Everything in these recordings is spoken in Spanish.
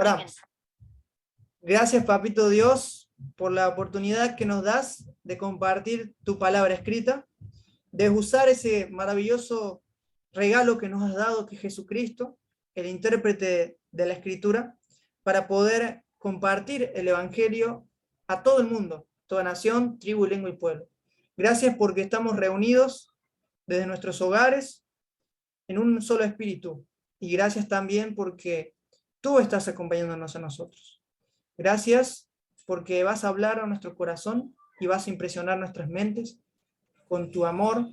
Oramos. Gracias, Papito Dios, por la oportunidad que nos das de compartir tu palabra escrita, de usar ese maravilloso regalo que nos has dado, que es Jesucristo, el intérprete de la Escritura, para poder compartir el Evangelio a todo el mundo, toda nación, tribu, lengua y pueblo. Gracias porque estamos reunidos desde nuestros hogares en un solo espíritu, y gracias también porque tú estás acompañándonos a nosotros. Gracias porque vas a hablar a nuestro corazón y vas a impresionar nuestras mentes con tu amor,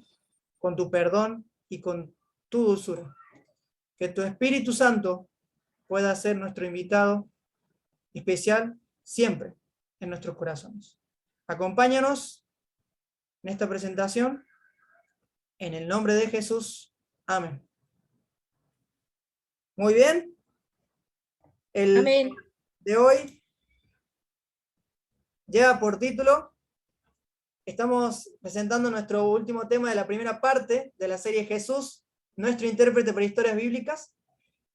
con tu perdón y con tu dulzura. Que tu Espíritu Santo pueda ser nuestro invitado especial siempre en nuestros corazones. Acompáñanos en esta presentación. En el nombre de Jesús. Amén. Muy bien. El Amén. de hoy lleva por título, estamos presentando nuestro último tema de la primera parte de la serie Jesús, nuestro intérprete para historias bíblicas,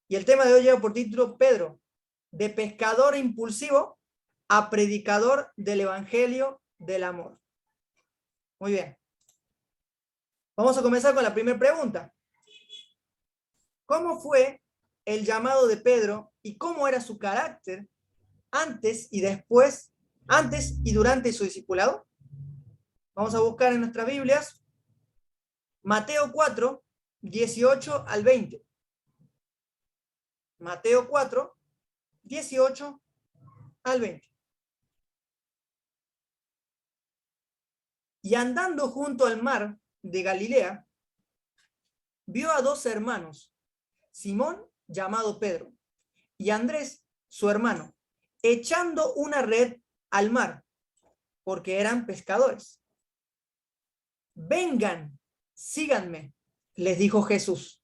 y el tema de hoy lleva por título Pedro, de pescador impulsivo a predicador del Evangelio del amor. Muy bien. Vamos a comenzar con la primera pregunta. ¿Cómo fue el llamado de Pedro y cómo era su carácter antes y después, antes y durante su discipulado? Vamos a buscar en nuestras Biblias Mateo 4, 18 al 20. Mateo 4, 18 al 20. Y andando junto al mar de Galilea, vio a dos hermanos, Simón, llamado Pedro, y Andrés, su hermano, echando una red al mar, porque eran pescadores. Vengan, síganme, les dijo Jesús,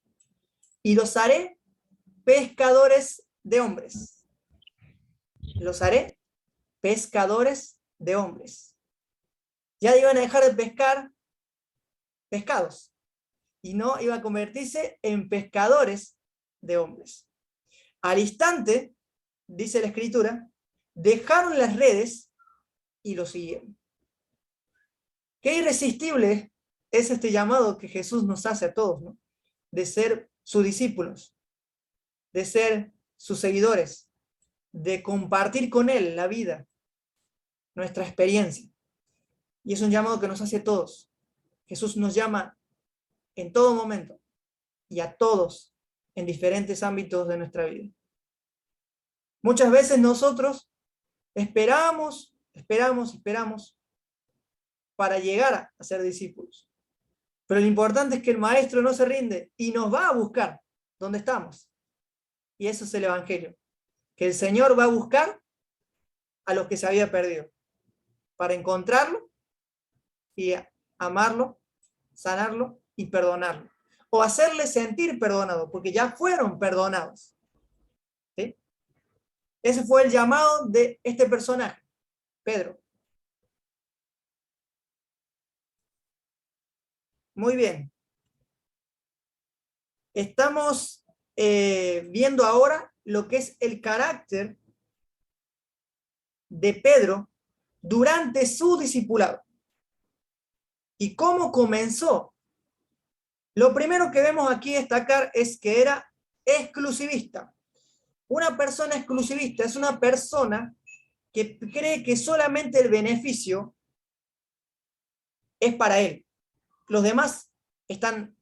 y los haré pescadores de hombres. Los haré pescadores de hombres. Ya iban a dejar de pescar pescados y no iba a convertirse en pescadores de hombres. Al instante, dice la Escritura, dejaron las redes y lo siguieron. Qué irresistible es este llamado que Jesús nos hace a todos, ¿no? De ser sus discípulos, de ser sus seguidores, de compartir con Él la vida, nuestra experiencia. Y es un llamado que nos hace a todos. Jesús nos llama en todo momento y a todos en diferentes ámbitos de nuestra vida. Muchas veces nosotros esperamos para llegar a ser discípulos. Pero lo importante es que el maestro no se rinde y nos va a buscar donde estamos. Y eso es el Evangelio. Que el Señor va a buscar a los que se había perdido para encontrarlo y amarlo, sanarlo y perdonarlo. O hacerle sentir perdonado, porque ya fueron perdonados. ¿Sí? Ese fue el llamado de este personaje, Pedro. Muy bien. Estamos viendo ahora lo que es el carácter de Pedro durante su discipulado. ¿Y cómo comenzó? Lo primero que vemos aquí destacar es que era exclusivista. Una persona exclusivista es una persona que cree que solamente el beneficio es para él. Los demás están,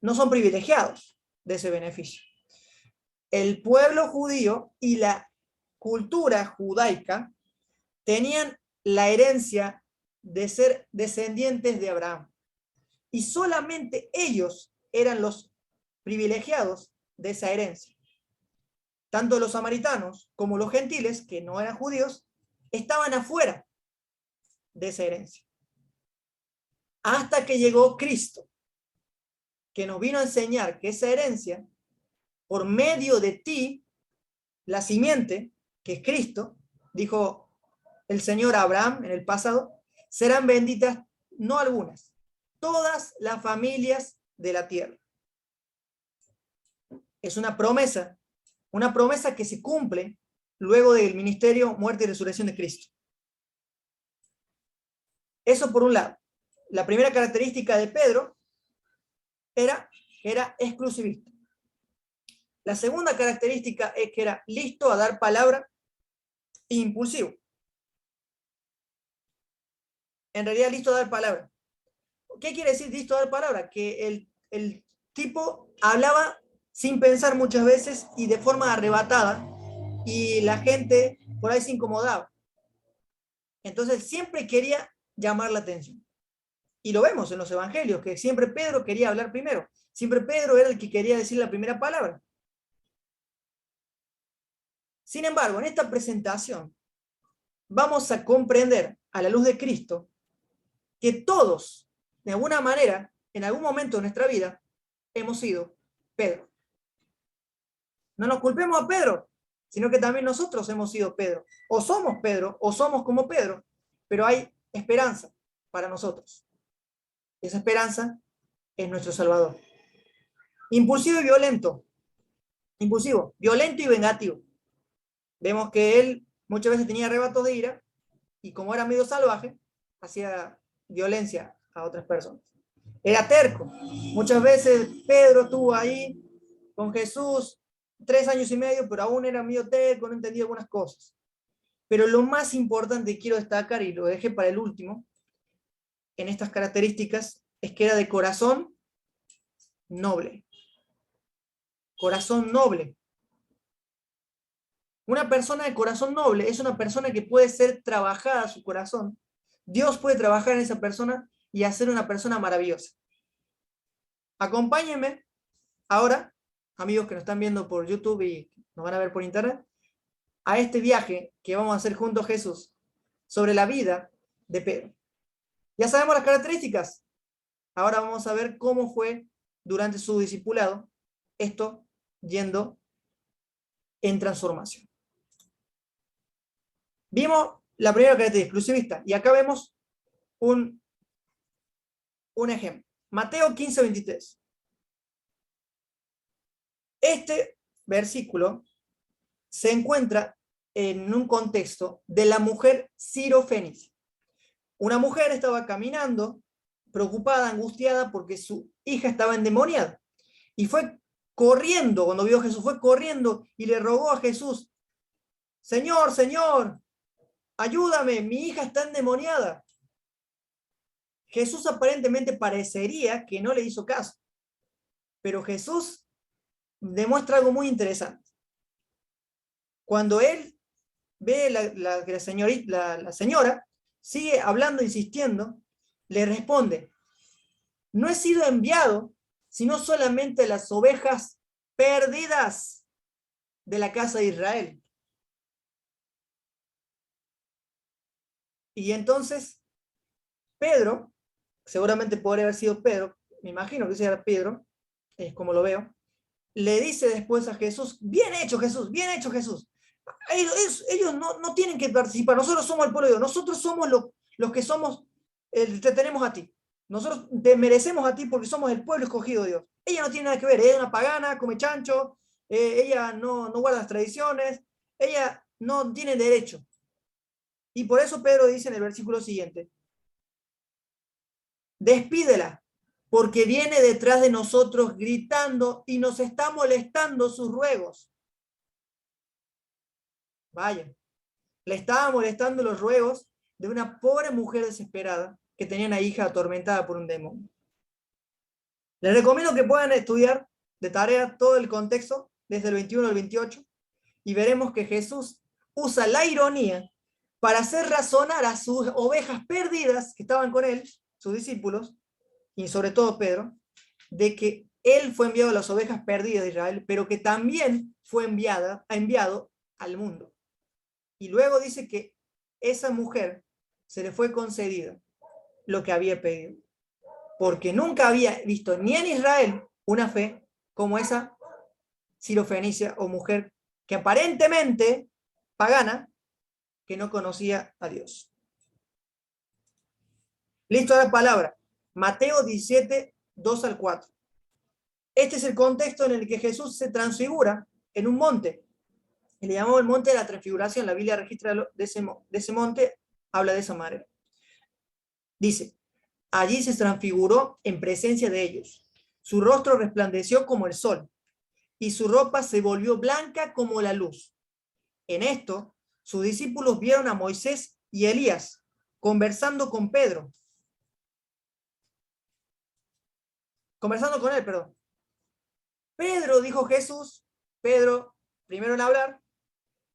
no son privilegiados de ese beneficio. El pueblo judío y la cultura judaica tenían la herencia de ser descendientes de Abraham. Y solamente ellos eran los privilegiados de esa herencia. Tanto los samaritanos como los gentiles, que no eran judíos, estaban afuera de esa herencia. Hasta que llegó Cristo, que nos vino a enseñar que esa herencia, por medio de ti, la simiente, que es Cristo, dijo el Señor a Abraham en el pasado, serán benditas no algunas, todas las familias de la tierra. Es una promesa Una promesa que se cumple luego del ministerio, muerte y resurrección de Cristo. Eso por un lado. La primera característica de Pedro era exclusivista. La segunda característica es que era listo a dar palabra e impulsivo. En realidad, listo a dar palabra. ¿Qué quiere decir listo a dar palabra? Que el tipo hablaba sin pensar muchas veces y de forma arrebatada, y la gente por ahí se incomodaba. Entonces siempre quería llamar la atención. Y lo vemos en los evangelios, que siempre Pedro quería hablar primero. Siempre Pedro era el que quería decir la primera palabra. Sin embargo, en esta presentación vamos a comprender a la luz de Cristo que todos, de alguna manera, en algún momento de nuestra vida, hemos sido Pedro. No nos culpemos a Pedro, sino que también nosotros hemos sido Pedro. O somos Pedro, o somos como Pedro, pero hay esperanza para nosotros. Esa esperanza es nuestro Salvador. Impulsivo y violento. Impulsivo, violento y vengativo. Vemos que él muchas veces tenía arrebatos de ira y como era medio salvaje, hacía violencia a otras personas. Era terco. Muchas veces Pedro estuvo ahí con Jesús 3 años y medio, pero aún era medio terco, no entendía algunas cosas. Pero lo más importante que quiero destacar, y lo dejé para el último, en estas características, es que era de corazón noble. Corazón noble. Una persona de corazón noble es una persona que puede ser trabajada su corazón. Dios puede trabajar en esa persona y hacer una persona maravillosa. Acompáñenme ahora, amigos que nos están viendo por YouTube y nos van a ver por internet, a este viaje que vamos a hacer junto a Jesús sobre la vida de Pedro. Ya sabemos las características. Ahora vamos a ver cómo fue durante su discipulado esto yendo en transformación. Vimos la primera característica, exclusivista, y acá vemos un ejemplo. Mateo 15:23. Este versículo se encuentra en un contexto de la mujer sirofenicia. Una mujer estaba caminando, preocupada, angustiada, porque su hija estaba endemoniada. Y fue corriendo, cuando vio a Jesús, fue corriendo y le rogó a Jesús: Señor, Señor, ayúdame, mi hija está endemoniada. Jesús aparentemente parecería que no le hizo caso, pero Jesús demuestra algo muy interesante. Cuando él ve la señora sigue hablando, insistiendo, le responde: no he sido enviado sino solamente las ovejas perdidas de la casa de Israel. Y entonces Pedro, seguramente podría haber sido Pedro, me imagino que sea Pedro, es como lo veo, le dice después a Jesús: bien hecho Jesús, bien hecho Jesús. Ellos no tienen que participar, nosotros somos el pueblo de Dios, nosotros somos los que somos, te tenemos a ti. Nosotros te merecemos a ti porque somos el pueblo escogido de Dios. Ella no tiene nada que ver, ella es una pagana, come chancho, ella no guarda las tradiciones, ella no tiene derecho. Y por eso Pedro dice en el versículo siguiente: despídela, porque viene detrás de nosotros gritando y nos está molestando sus ruegos. Vaya, le estaba molestando los ruegos de una pobre mujer desesperada que tenía una hija atormentada por un demonio. Les recomiendo que puedan estudiar de tarea todo el contexto, desde el 21 al 28, y veremos que Jesús usa la ironía para hacer razonar a sus ovejas perdidas que estaban con él, sus discípulos, y sobre todo Pedro, de que él fue enviado a las ovejas perdidas de Israel, pero que también fue enviado al mundo. Y luego dice que esa mujer se le fue concedido lo que había pedido, porque nunca había visto ni en Israel una fe como esa sirofenicia o mujer que aparentemente pagana, que no conocía a Dios. Listo la palabra. Mateo 17, 2 al 4. Este es el contexto en el que Jesús se transfigura en un monte, y le llamó el monte de la transfiguración. La Biblia registra de ese monte, habla de esa manera. Dice, allí se transfiguró en presencia de ellos. Su rostro resplandeció como el sol, y su ropa se volvió blanca como la luz. En esto, sus discípulos vieron a Moisés y Elías conversando con Pedro. Conversando con él, perdón. Pedro, dijo Jesús, Pedro, primero en hablar,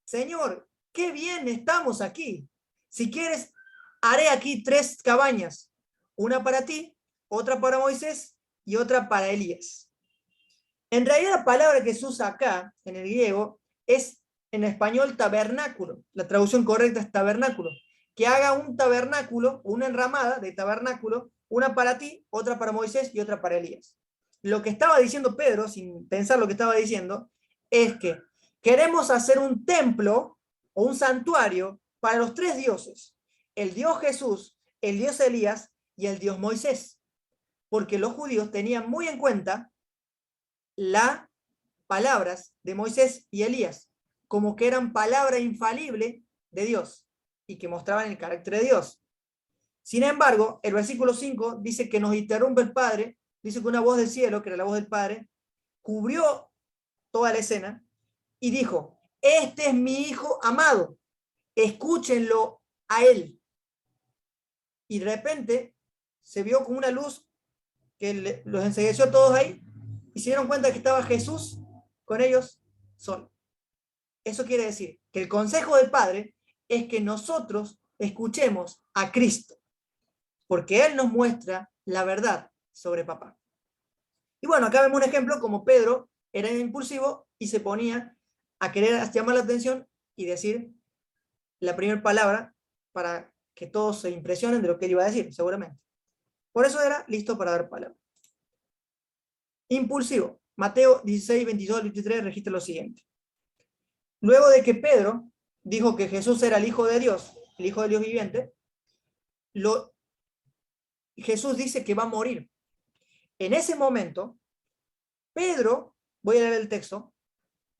Señor, qué bien estamos aquí. Si quieres, haré aquí 3 cabañas, una para ti, otra para Moisés y otra para Elías. En realidad la palabra que se usa acá, en el griego, es en español tabernáculo. La traducción correcta es tabernáculo. Que haga un tabernáculo, una enramada de tabernáculo, una para ti, otra para Moisés y otra para Elías. Lo que estaba diciendo Pedro, sin pensar lo que estaba diciendo, es que queremos hacer un templo o un santuario para los 3 dioses. El Dios Jesús, el Dios Elías y el Dios Moisés. Porque los judíos tenían muy en cuenta las palabras de Moisés y Elías, como que eran palabra infalible de Dios y que mostraban el carácter de Dios. Sin embargo, el versículo 5 dice que nos interrumpe el Padre, dice que una voz del cielo, que era la voz del Padre, cubrió toda la escena y dijo, este es mi hijo amado, escúchenlo a él. Y de repente se vio como una luz que los ensegueció a todos ahí y se dieron cuenta que estaba Jesús con ellos solo. Eso quiere decir que el consejo del Padre es que nosotros escuchemos a Cristo, porque Él nos muestra la verdad sobre papá. Y bueno, acá vemos un ejemplo como Pedro era impulsivo y se ponía a querer llamar la atención y decir la primera palabra para que todos se impresionen de lo que él iba a decir, seguramente. Por eso era listo para dar palabra. Impulsivo. Mateo 16, 22 al 23 registra lo siguiente. Luego de que Pedro dijo que Jesús era el Hijo de Dios, el Hijo de Dios viviente, Jesús dice que va a morir. En ese momento, Pedro, voy a leer el texto,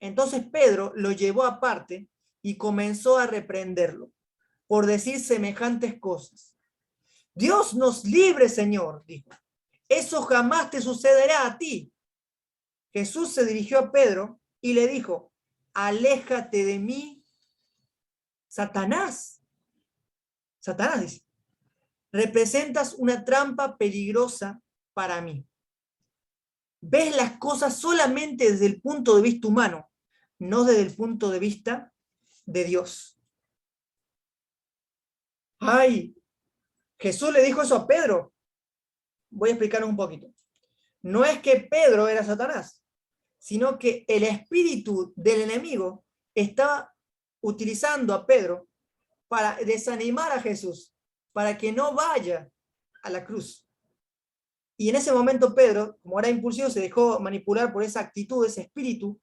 entonces Pedro lo llevó aparte y comenzó a reprenderlo por decir semejantes cosas. Dios nos libre, Señor, dijo. Eso jamás te sucederá a ti. Jesús se dirigió a Pedro y le dijo, aléjate de mí, Satanás. Satanás dice, representas una trampa peligrosa para mí. Ves las cosas solamente desde el punto de vista humano, no desde el punto de vista de Dios. ¡Ay! Jesús le dijo eso a Pedro. Voy a explicarnos un poquito. No es que Pedro era Satanás, sino que el espíritu del enemigo estaba utilizando a Pedro para desanimar a Jesús, para que no vaya a la cruz. Y en ese momento Pedro, como era impulsivo, se dejó manipular por esa actitud, ese espíritu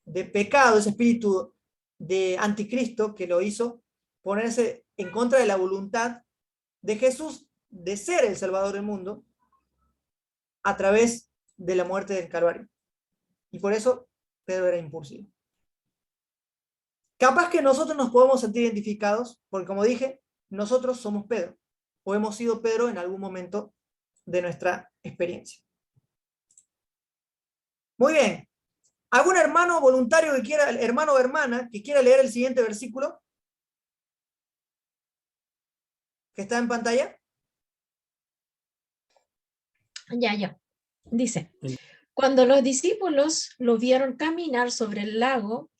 de pecado, ese espíritu de anticristo que lo hizo ponerse en contra de la voluntad de Jesús de ser el Salvador del mundo a través de la muerte del Calvario. Y por eso Pedro era impulsivo. Capaz que nosotros nos podemos sentir identificados, porque como dije, nosotros somos Pedro, o hemos sido Pedro en algún momento de nuestra experiencia. Muy bien. ¿Algún hermano voluntario que quiera, hermano o hermana, que quiera leer el siguiente versículo? ¿Que está en pantalla? Ya. Dice, cuando los discípulos lo vieron caminar sobre el lago,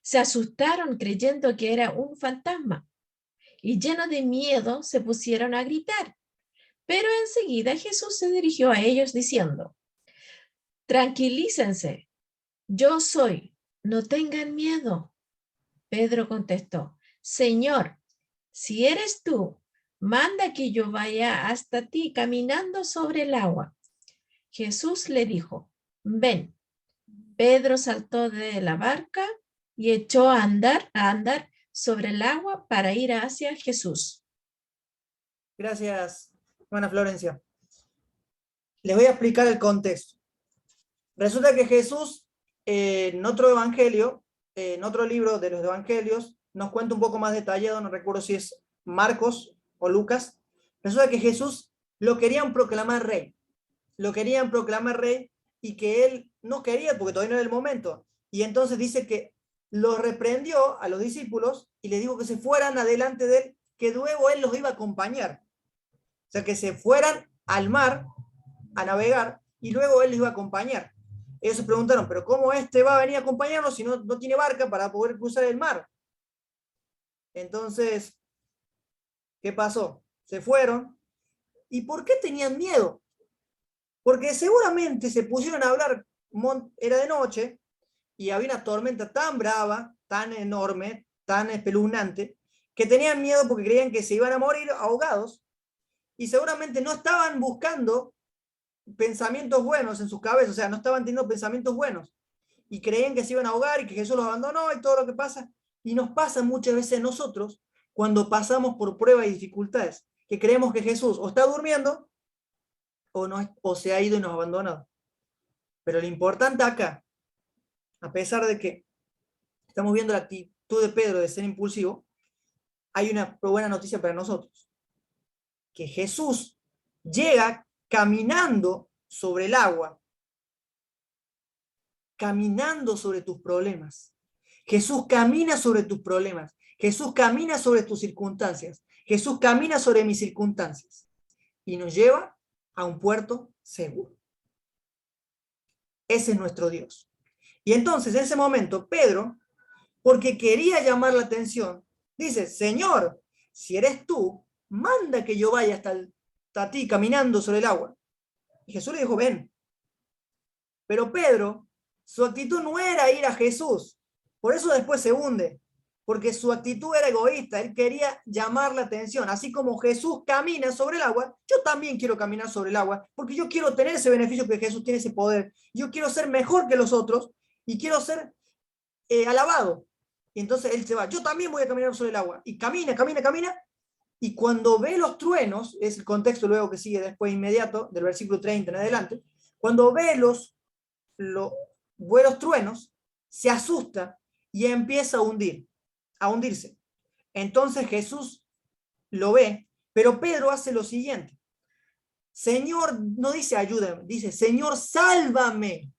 se asustaron creyendo que era un fantasma y llenos de miedo se pusieron a gritar. Pero enseguida Jesús se dirigió a ellos diciendo, tranquilícense, yo soy, no tengan miedo. Pedro contestó, Señor, si eres tú, manda que yo vaya hasta ti caminando sobre el agua. Jesús le dijo, ven. Pedro saltó de la barca y echó a andar sobre el agua para ir hacia Jesús. Gracias, hermana Florencia. Les voy a explicar el contexto. Resulta que Jesús En otro evangelio, en otro libro de los evangelios, nos cuenta un poco más detallado, no recuerdo si es Marcos o Lucas. Resulta que Jesús lo querían proclamar rey. Lo querían proclamar rey y que él no quería porque todavía no era el momento. Y entonces dice que los reprendió a los discípulos y les dijo que se fueran adelante de él, que luego él los iba a acompañar. O sea, que se fueran al mar a navegar y luego él les iba a acompañar. Ellos se preguntaron, pero ¿cómo este va a venir a acompañarnos si no tiene barca para poder cruzar el mar? Entonces, ¿qué pasó? Se fueron. ¿Y por qué tenían miedo? Porque seguramente se pusieron a hablar, era de noche, y había una tormenta tan brava, tan enorme, tan espeluznante, que tenían miedo porque creían que se iban a morir ahogados, y seguramente no estaban buscando pensamientos buenos en sus cabezas, o sea, no estaban teniendo pensamientos buenos, y creían que se iban a ahogar y que Jesús los abandonó y todo lo que pasa. Y nos pasa muchas veces a nosotros cuando pasamos por pruebas y dificultades, que creemos que Jesús o está durmiendo o, no, o se ha ido y nos ha abandonado. Pero lo importante acá, a pesar de que estamos viendo la actitud de Pedro de ser impulsivo, hay una buena noticia para nosotros, que Jesús llega caminando sobre el agua, caminando sobre tus problemas. Jesús camina sobre tus problemas. Jesús camina sobre tus circunstancias. Jesús camina sobre mis circunstancias y nos lleva a un puerto seguro. Ese es nuestro Dios. Y entonces, en ese momento, Pedro, porque quería llamar la atención, dice, Señor, si eres tú, manda que yo vaya hasta ti caminando sobre el agua. Y Jesús le dijo, ven. Pero Pedro, su actitud no era ir a Jesús. Por eso después se hunde. Porque su actitud era egoísta. Él quería llamar la atención. Así como Jesús camina sobre el agua, yo también quiero caminar sobre el agua. Porque yo quiero tener ese beneficio que Jesús tiene, ese poder. Yo quiero ser mejor que los otros. Y quiero ser alabado. Y entonces él se va. Yo también voy a caminar sobre el agua. Y camina, camina, camina. Y cuando ve los truenos, es el contexto luego que sigue después inmediato, del versículo 30 en adelante, cuando ve los buenos truenos, se asusta y empieza a hundirse. Entonces Jesús lo ve, pero Pedro hace lo siguiente. Señor, no dice ayúdame, dice, Señor, sálvame,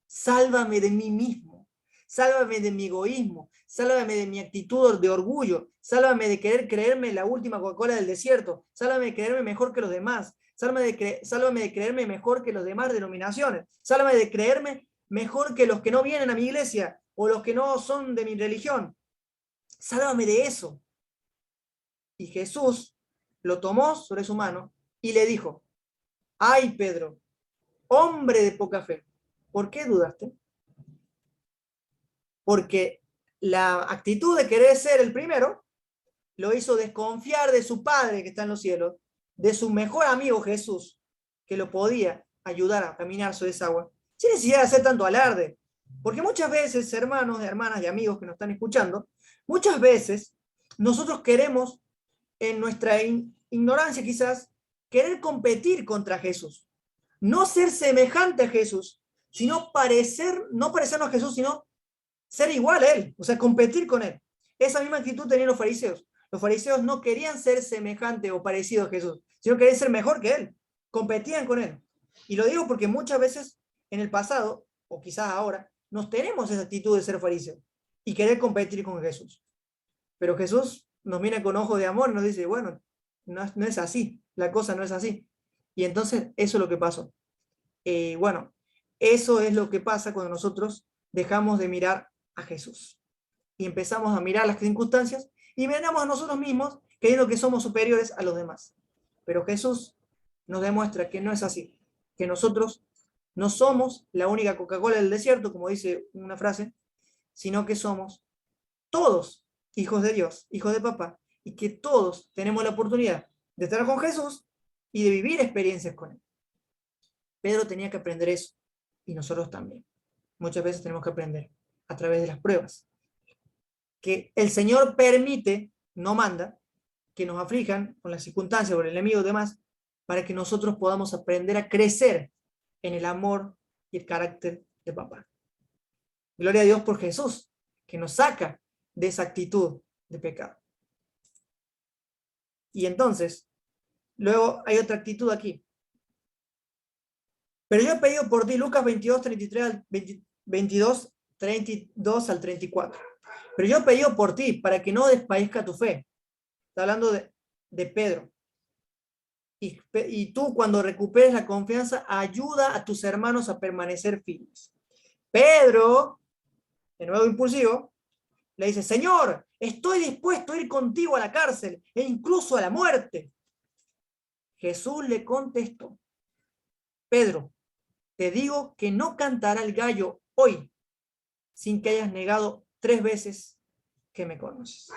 sálvame de mí mismo, sálvame de mi egoísmo, sálvame de mi actitud de orgullo, sálvame de querer creerme la última Coca-Cola del desierto, sálvame de creerme mejor que los demás, sálvame de creerme mejor que los demás denominaciones, sálvame de creerme mejor que los que no vienen a mi iglesia o los que no son de mi religión. Sálvame de eso. Y Jesús lo tomó sobre su mano y le dijo, ay Pedro, hombre de poca fe, ¿por qué dudaste? Porque la actitud de querer ser el primero lo hizo desconfiar de su Padre que está en los cielos, de su mejor amigo Jesús, que lo podía ayudar a caminar sobre esa agua, sin necesidad de hacer tanto alarde. Porque muchas veces, hermanos, hermanas y amigos que nos están escuchando, muchas veces nosotros queremos, en nuestra ignorancia quizás, querer competir contra Jesús. No ser semejante a Jesús, sino no parecernos a Jesús, sino ser igual a Él, o sea, competir con Él. Esa misma actitud tenían los fariseos. Los fariseos no querían ser semejante o parecido a Jesús, sino querían ser mejor que Él. Competían con Él. Y lo digo porque muchas veces en el pasado, o quizás ahora, nos tenemos esa actitud de ser fariseos y querer competir con Jesús. Pero Jesús nos mira con ojos de amor y nos dice, bueno, no es así, la cosa no es así. Y entonces eso es lo que pasó. Bueno, eso es lo que pasa cuando nosotros dejamos de mirar a Jesús y empezamos a mirar las circunstancias y miramos a nosotros mismos creyendo que somos superiores a los demás. Pero Jesús nos demuestra que no es así, que nosotros no somos la única Coca-Cola del desierto, como dice una frase, sino que somos todos hijos de Dios, hijos de papá, y que todos tenemos la oportunidad de estar con Jesús y de vivir experiencias con Él. Pedro tenía que aprender eso, y nosotros también. Muchas veces tenemos que aprender a través de las pruebas. Que el Señor permite, no manda, que nos aflijan con las circunstancias, por el enemigo y demás, para que nosotros podamos aprender a crecer en el amor y el carácter de papá. Gloria a Dios por Jesús, que nos saca de esa actitud de pecado. Y entonces, luego hay otra actitud aquí. Pero yo he pedido por ti, Lucas 22, 33 al 22, 32 al 34. Pero yo he pedido por ti para que no desfallezca tu fe. Está hablando de Pedro. Y tú, cuando recuperes la confianza, ayuda a tus hermanos a permanecer firmes. Pedro, de nuevo impulsivo, le dice: Señor, estoy dispuesto a ir contigo a la cárcel e incluso a la muerte. Jesús le contestó: Pedro, te digo que no cantará el gallo hoy sin que hayas negado 3 veces que me conoces.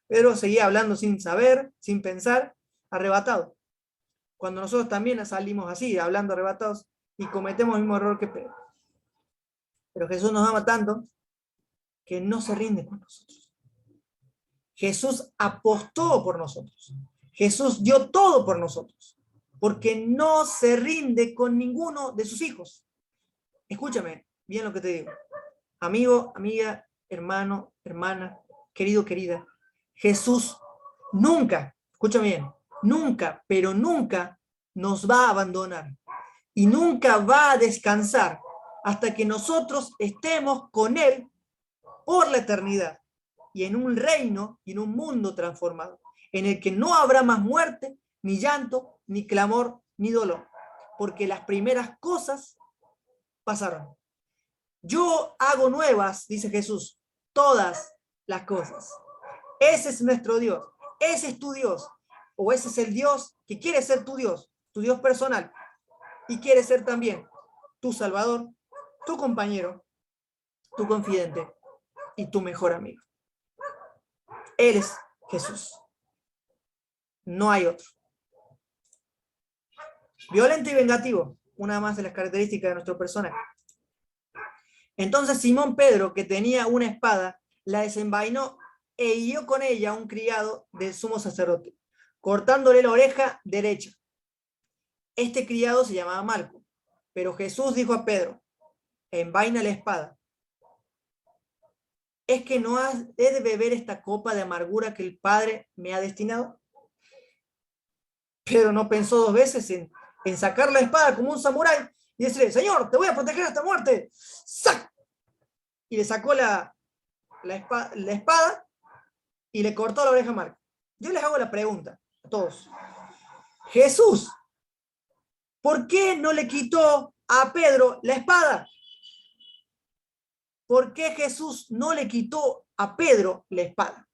Pedro seguía hablando sin saber, sin pensar, arrebatado. Cuando nosotros también salimos así, hablando arrebatados, y cometemos el mismo error que Pedro. Pero Jesús nos ama tanto que no se rinde con nosotros. Jesús apostó por nosotros. Jesús dio todo por nosotros, porque no se rinde con ninguno de sus hijos. Escúchame bien lo que te digo. Amigo, amiga, hermano, hermana, querido, querida, Jesús nunca, escúchame bien, nunca, pero nunca nos va a abandonar y nunca va a descansar hasta que nosotros estemos con Él por la eternidad y en un reino y en un mundo transformado, en el que no habrá más muerte, ni llanto, ni clamor, ni dolor, porque las primeras cosas pasaron. Yo hago nuevas, dice Jesús, todas las cosas. Ese es nuestro Dios, ese es tu Dios, o ese es el Dios que quiere ser tu Dios personal, y quiere ser también tu Salvador, tu compañero, tu confidente y tu mejor amigo. Él es Jesús. No hay otro. Violento y vengativo, una más de las características de nuestro personaje. Entonces Simón Pedro, que tenía una espada, la desenvainó e hirió con ella a un criado del sumo sacerdote, cortándole la oreja derecha. Este criado se llamaba Malco, pero Jesús dijo a Pedro: envaina la espada. ¿Es que no he de beber esta copa de amargura que el Padre me ha destinado? Pedro no pensó 2 veces en sacar la espada como un samurái y decirle: Señor, te voy a proteger hasta muerte. ¡Sac! Y le sacó la espada y le cortó la oreja a Marco. Yo les hago la pregunta a todos. Jesús, ¿por qué no le quitó a Pedro la espada? ¿Por qué Jesús no le quitó a Pedro la espada?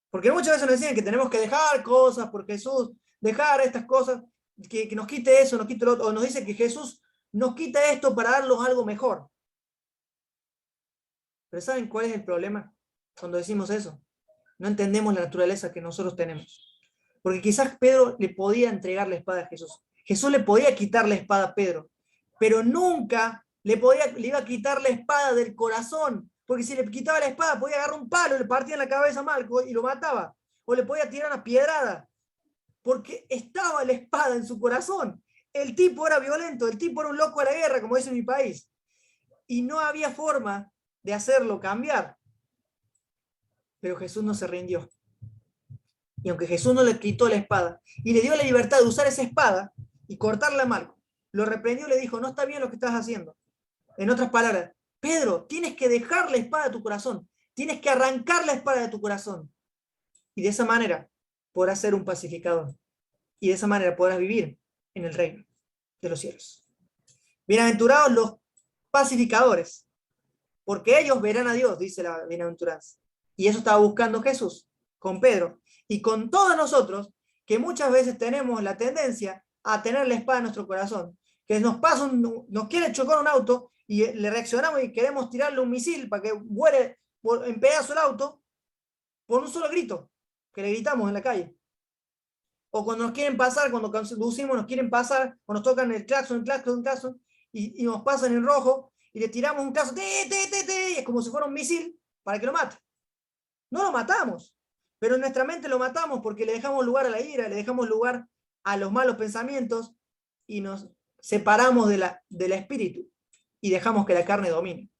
Porque muchas veces nos decían que tenemos que dejar cosas por Jesús, dejar estas cosas, que nos quite eso, nos quite lo otro, o nos dice que Jesús nos quita esto para darnos algo mejor. Pero ¿saben cuál es el problema cuando decimos eso? No entendemos la naturaleza que nosotros tenemos. Porque quizás Pedro le podía entregar la espada a Jesús. Jesús le podía quitar la espada a Pedro, pero nunca le iba a quitar la espada del corazón. Porque si le quitaba la espada, podía agarrar un palo y le partía en la cabeza a Marco y lo mataba. O le podía tirar una piedrada. Porque estaba la espada en su corazón. El tipo era violento, el tipo era un loco de la guerra, como dice en mi país. Y no había forma de hacerlo cambiar. Pero Jesús no se rindió. Y aunque Jesús no le quitó la espada y le dio la libertad de usar esa espada y cortarla a Marco, lo reprendió y le dijo: no está bien lo que estás haciendo. En otras palabras, Pedro, tienes que dejar la espada de tu corazón, tienes que arrancar la espada de tu corazón. Y de esa manera podrás ser un pacificador. Y de esa manera podrás vivir en el reino de los cielos. Bienaventurados los pacificadores, porque ellos verán a Dios, dice la bienaventuranza. Y eso estaba buscando Jesús con Pedro y con todos nosotros, que muchas veces tenemos la tendencia a tener la espada en nuestro corazón, que nos quiere chocar un auto y le reaccionamos y queremos tirarle un misil para que vuele en pedazo el auto por un solo grito que le gritamos en la calle. O cuando nos quieren pasar, cuando conducimos nos quieren pasar, o nos tocan el claxon, y nos pasan en rojo y le tiramos un claxon, es como si fuera un misil para que lo mate. No lo matamos, pero en nuestra mente lo matamos porque le dejamos lugar a la ira, le dejamos lugar a los malos pensamientos y nos separamos del espíritu. y dejamos que la carne domine.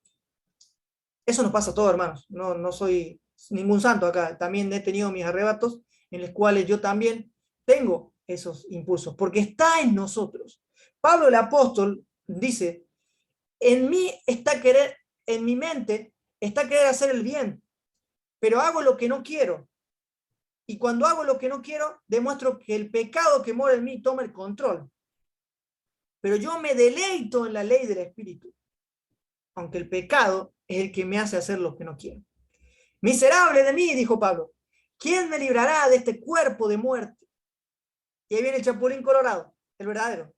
Eso nos pasa a todos, hermanos. No soy ningún santo acá. También he tenido mis arrebatos en los cuales yo también tengo esos impulsos, porque está en nosotros. Pablo el apóstol dice, en mí está querer, en mi mente está querer hacer el bien, pero hago lo que no quiero. Y cuando hago lo que no quiero, demuestro que el pecado que mora en mí toma el control. Pero yo me deleito en la ley del Espíritu, aunque el pecado es el que me hace hacer lo que no quiero. Miserable de mí, dijo Pablo, ¿quién me librará de este cuerpo de muerte? Y ahí viene el chapulín colorado, el verdadero.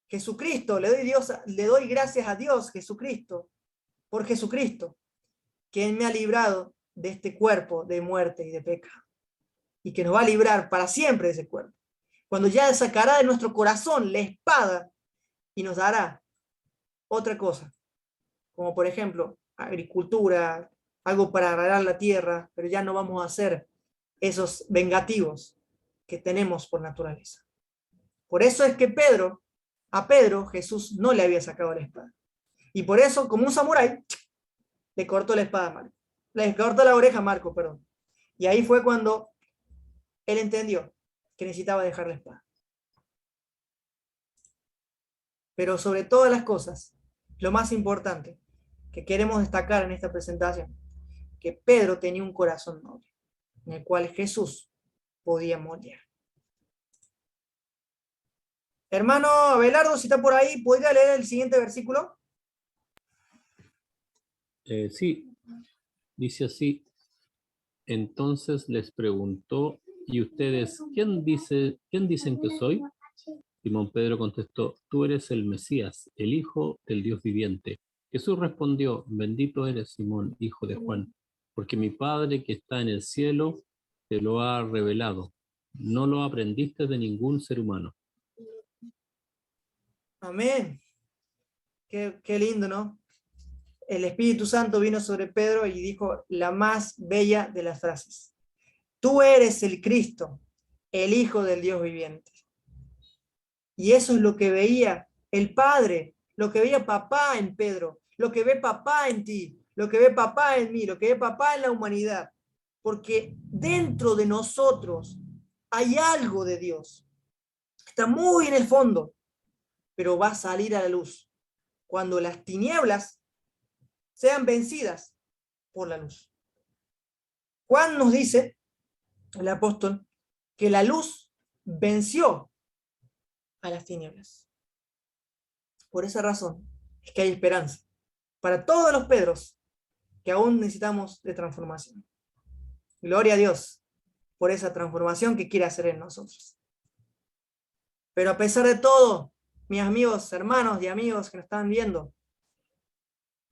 Jesucristo, le doy gracias a Dios, Jesucristo, por Jesucristo, que me ha librado de este cuerpo de muerte y de pecado, y que nos va a librar para siempre de ese cuerpo. Cuando ya sacará de nuestro corazón la espada y nos dará otra cosa, como por ejemplo agricultura, algo para arar la tierra, pero ya no vamos a ser esos vengativos que tenemos por naturaleza. Por eso es que a Pedro Jesús no le había sacado la espada. Y por eso, como un samurái, le cortó la espada a Marco. Le cortó la oreja a Marco, perdón. Y ahí fue cuando él entendió que necesitaba dejar la espada. Pero sobre todas las cosas, lo más importante que queremos destacar en esta presentación, que Pedro tenía un corazón noble, en el cual Jesús podía moldear. Hermano Abelardo, si está por ahí, ¿podría leer el siguiente versículo? Sí, dice así. Entonces les preguntó, ¿y ustedes quién dicen que soy? Simón Pedro contestó, tú eres el Mesías, el Hijo del Dios viviente. Jesús respondió, bendito eres Simón, hijo de Juan, porque mi Padre que está en el cielo te lo ha revelado. No lo aprendiste de ningún ser humano. Amén. Qué lindo, ¿no? El Espíritu Santo vino sobre Pedro y dijo la más bella de las frases. Tú eres el Cristo, el Hijo del Dios viviente. Y eso es lo que veía el Padre, lo que veía papá en Pedro, lo que ve papá en ti, lo que ve papá en mí, lo que ve papá en la humanidad. Porque dentro de nosotros hay algo de Dios. Está muy en el fondo, pero va a salir a la luz cuando las tinieblas sean vencidas por la luz. Juan nos dice, el apóstol, que la luz venció a las tinieblas. Por esa razón es que hay esperanza para todos los Pedros que aún necesitamos de transformación. Gloria a Dios por esa transformación que quiere hacer en nosotros. Pero a pesar de todo, mis amigos, hermanos y amigos que nos están viendo,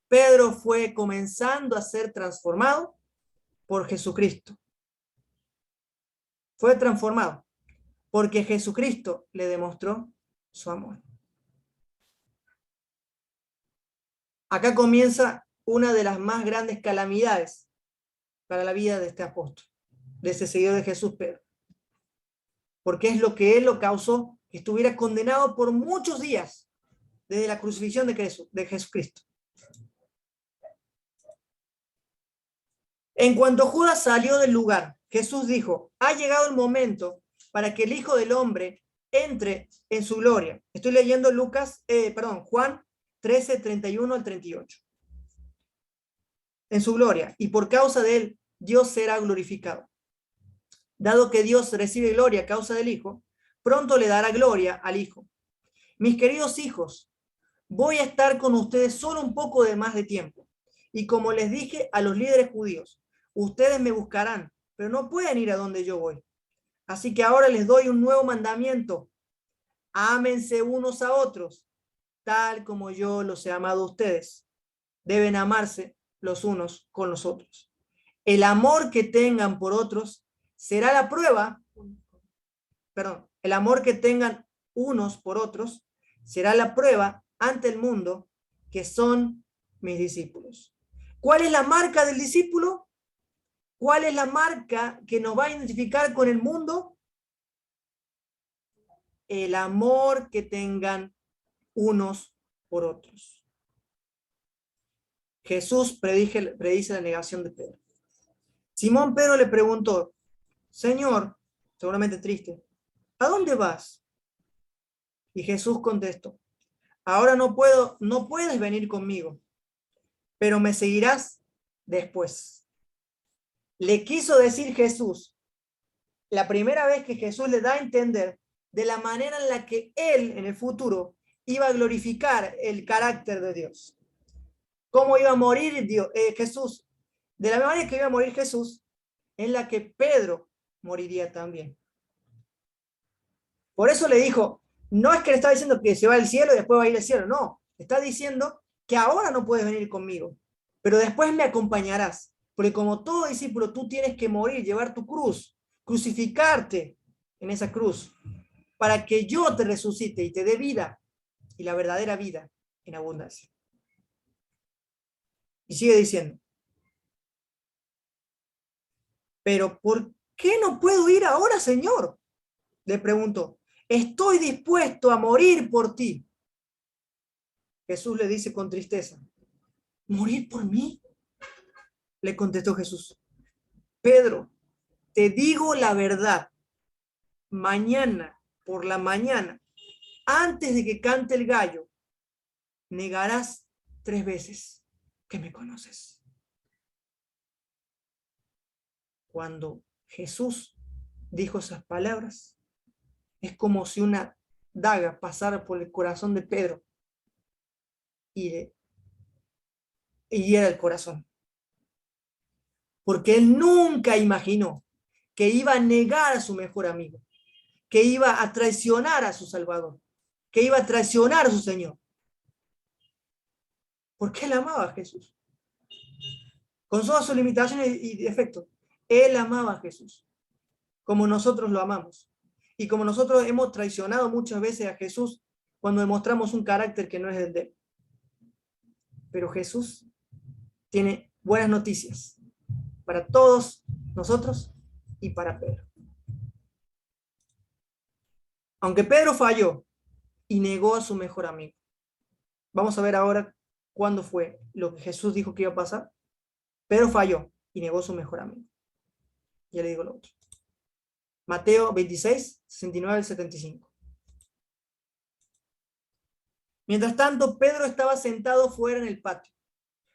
Pedro fue comenzando a ser transformado por Jesucristo. Fue transformado porque Jesucristo le demostró su amor. Acá comienza una de las más grandes calamidades para la vida de este apóstol, de ese seguidor de Jesús, Pedro. Porque es lo que él lo causó que estuviera condenado por muchos días desde la crucifixión de Jesucristo. En cuanto Judas salió del lugar, Jesús dijo, ha llegado el momento para que el Hijo del Hombre entre en su gloria. Estoy leyendo Juan 13, 31 al 38. En su gloria, y por causa de él, Dios será glorificado. Dado que Dios recibe gloria a causa del Hijo, pronto le dará gloria al Hijo. Mis queridos hijos, voy a estar con ustedes solo un poco de más de tiempo. Y como les dije a los líderes judíos, ustedes me buscarán, pero no pueden ir a donde yo voy. Así que ahora les doy un nuevo mandamiento. Ámense unos a otros, tal como yo los he amado a ustedes. Deben amarse los unos con los otros. El amor que tengan por otros será la prueba, el amor que tengan unos por otros será la prueba ante el mundo que son mis discípulos. ¿Cuál es la marca del discípulo? ¿Cuál es la marca que nos va a identificar con el mundo? El amor que tengan unos por otros. Jesús predice la negación de Pedro. Simón Pedro le preguntó, Señor, seguramente triste, ¿a dónde vas? Y Jesús contestó, ahora no puedes venir conmigo, pero me seguirás después. Le quiso decir Jesús, la primera vez que Jesús le da a entender de la manera en la que él en el futuro iba a glorificar el carácter de Dios. Cómo iba a morir Jesús. De la manera que iba a morir Jesús, en la que Pedro moriría también. Por eso le dijo, no es que le está diciendo que se va al cielo y después va a ir al cielo, no. Está diciendo que ahora no puedes venir conmigo, pero después me acompañarás. Porque como todo discípulo, tú tienes que morir, llevar tu cruz, crucificarte en esa cruz, para que yo te resucite y te dé vida, y la verdadera vida en abundancia. Y sigue diciendo, pero ¿por qué no puedo ir ahora, Señor? Le preguntó, estoy dispuesto a morir por ti. Jesús le dice con tristeza, ¿morir por mí? Le contestó Jesús, Pedro, te digo la verdad, mañana por la mañana, antes de que cante el gallo, negarás 3 veces que me conoces. Cuando Jesús dijo esas palabras, es como si una daga pasara por el corazón de Pedro y hiera el corazón. Porque él nunca imaginó que iba a negar a su mejor amigo, que iba a traicionar a su Salvador, que iba a traicionar a su Señor. Porque él amaba a Jesús. Con todas sus limitaciones y defectos, él amaba a Jesús, como nosotros lo amamos. Y como nosotros hemos traicionado muchas veces a Jesús cuando demostramos un carácter que no es el de él. Pero Jesús tiene buenas noticias para todos nosotros y para Pedro. Aunque Pedro falló y negó a su mejor amigo. Vamos a ver ahora cuándo fue lo que Jesús dijo que iba a pasar. Pedro falló y negó a su mejor amigo. Ya le digo lo otro. Mateo 26, 69 al 75. Mientras tanto, Pedro estaba sentado fuera en el patio.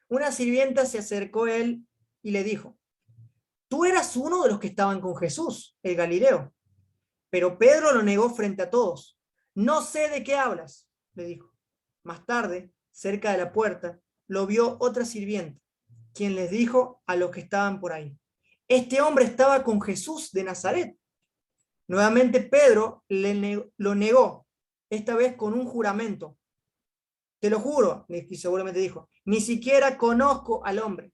Una sirvienta se acercó a él y le dijo, tú eras uno de los que estaban con Jesús, el Galileo. Pero Pedro lo negó frente a todos. No sé de qué hablas, le dijo. Más tarde, cerca de la puerta, lo vio otra sirvienta, quien les dijo a los que estaban por ahí, este hombre estaba con Jesús de Nazaret. Nuevamente Pedro lo negó, esta vez con un juramento. Te lo juro, y seguramente dijo, ni siquiera conozco al hombre.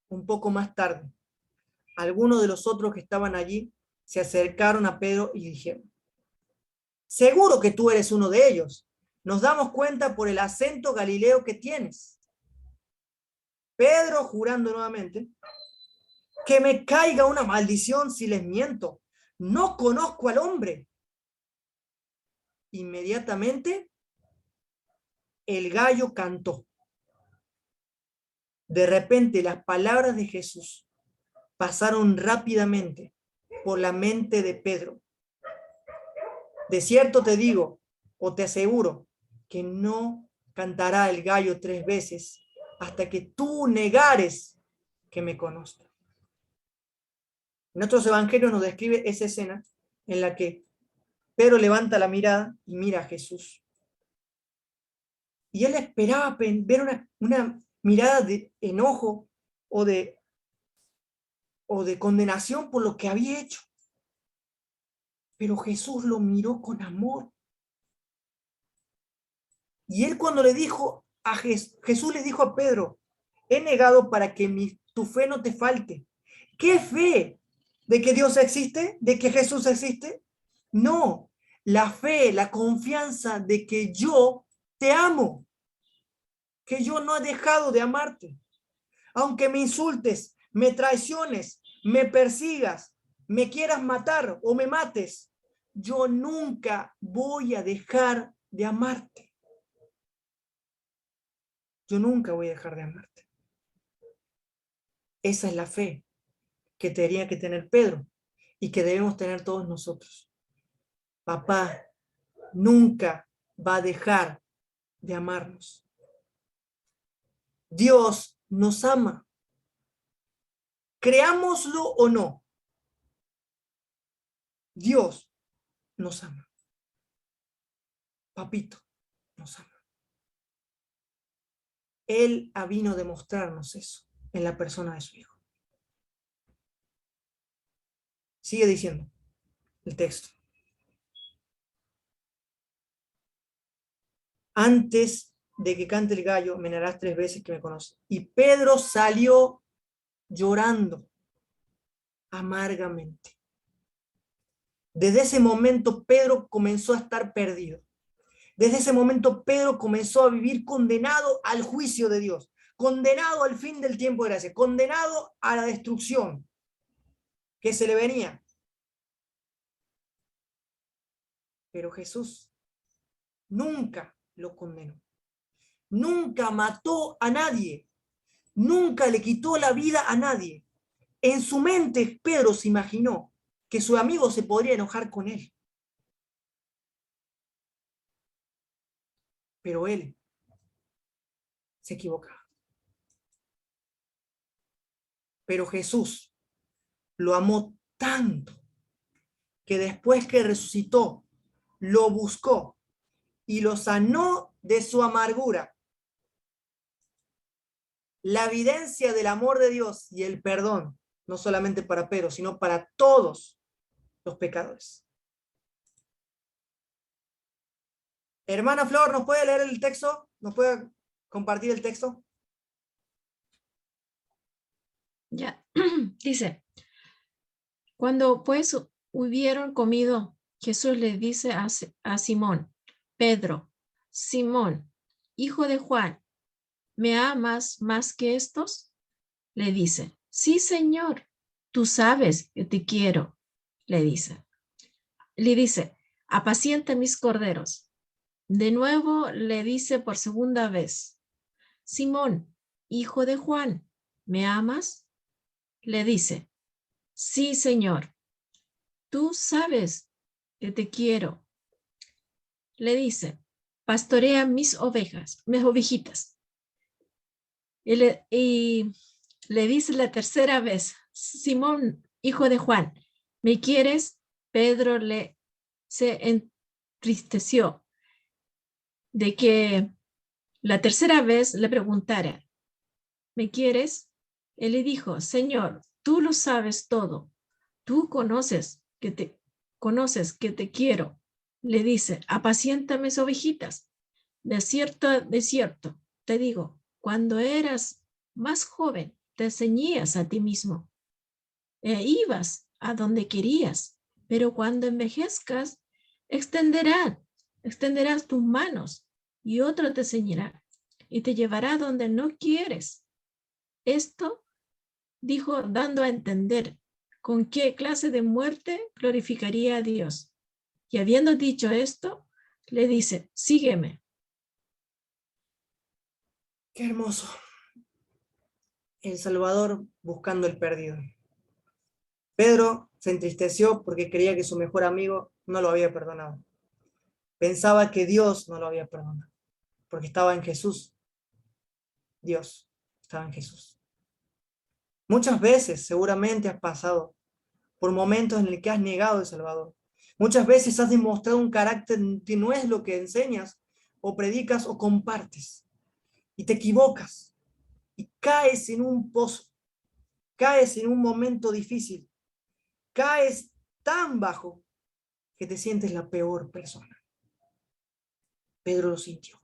Un poco más tarde, algunos de los otros que estaban allí se acercaron a Pedro y dijeron, seguro que tú eres uno de ellos. Nos damos cuenta por el acento galileo que tienes. Pedro, jurando nuevamente, que me caiga una maldición si les miento. No conozco al hombre. Inmediatamente, el gallo cantó. De repente, las palabras de Jesús pasaron rápidamente por la mente de Pedro. De cierto te digo, o te aseguro, que no cantará el gallo 3 veces hasta que tú negares que me conozcas. En otros evangelios nos describe esa escena en la que Pedro levanta la mirada y mira a Jesús. Y él esperaba ver una mirada de enojo o de condenación por lo que había hecho. Pero Jesús lo miró con amor. Y él cuando le dijo a Jesús le dijo a Pedro, he negado para que tu fe no te falte. ¿Qué fe? ¿De que Dios existe? ¿De que Jesús existe? No, la fe, la confianza de que yo te amo, que yo no he dejado de amarte. Aunque me insultes, me traiciones, me persigas, me quieras matar o me mates, yo nunca voy a dejar de amarte. yo nunca voy a dejar de amarte. Esa es la fe que tenía que tener Pedro y que debemos tener todos nosotros. Papá nunca va a dejar de amarnos. Dios nos ama. Creámoslo o no, Dios nos ama. Papito nos ama. Él vino a demostrarnos eso en la persona de su Hijo. Sigue diciendo el texto. Antes de que cante el gallo, me negarás 3 veces que me conoces. Y Pedro salió llorando amargamente. Desde ese momento Pedro comenzó a estar perdido. Desde ese momento Pedro comenzó a vivir condenado al juicio de Dios, condenado al fin del tiempo de gracia, condenado a la destrucción que se le venía. Pero Jesús nunca lo condenó, nunca mató a nadie, nunca le quitó la vida a nadie. En su mente Pedro se imaginó que su amigo se podría enojar con él. Pero él se equivocaba. Pero Jesús lo amó tanto que después que resucitó, lo buscó y lo sanó de su amargura. La evidencia del amor de Dios y el perdón, no solamente para Pedro, sino para todos los pecadores. Hermana Flor, ¿nos puede leer el texto? ¿Nos puede compartir el texto? Ya, dice, cuando pues hubieron comido, Jesús le dice a Simón, Pedro, Simón, hijo de Juan, ¿me amas más que estos? Le dice, sí, Señor, tú sabes que te quiero, le dice. Le dice, apacienta mis corderos. De nuevo le dice por segunda vez, Simón, hijo de Juan, ¿me amas? Le dice, sí, Señor, tú sabes que te quiero. Le dice, pastorea mis ovejas, mis ovejitas. Y le dice la tercera vez, Simón, hijo de Juan, ¿me quieres? Pedro se entristeció de que la tercera vez le preguntara, ¿me quieres? Él le dijo, Señor, tú lo sabes todo. Tú conoces que te quiero. Le dice, apacienta mis ovejitas. De cierto, te digo, cuando eras más joven, te ceñías a ti mismo e ibas a donde querías, pero cuando envejezcas, extenderás tus manos y otro te ceñirá y te llevará donde no quieres. Esto dijo dando a entender con qué clase de muerte glorificaría a Dios. Y habiendo dicho esto, le dice, sígueme. Qué hermoso. El Salvador buscando el perdido. Pedro se entristeció porque creía que su mejor amigo no lo había perdonado. Pensaba que Dios no lo había perdonado, porque estaba en Jesús. Dios estaba en Jesús. Muchas veces seguramente has pasado por momentos en el que has negado al Salvador. Muchas veces has demostrado un carácter que no es lo que enseñas o predicas o compartes. Y te equivocas y caes en un pozo, caes en un momento difícil, caes tan bajo que te sientes la peor persona. Pedro lo sintió.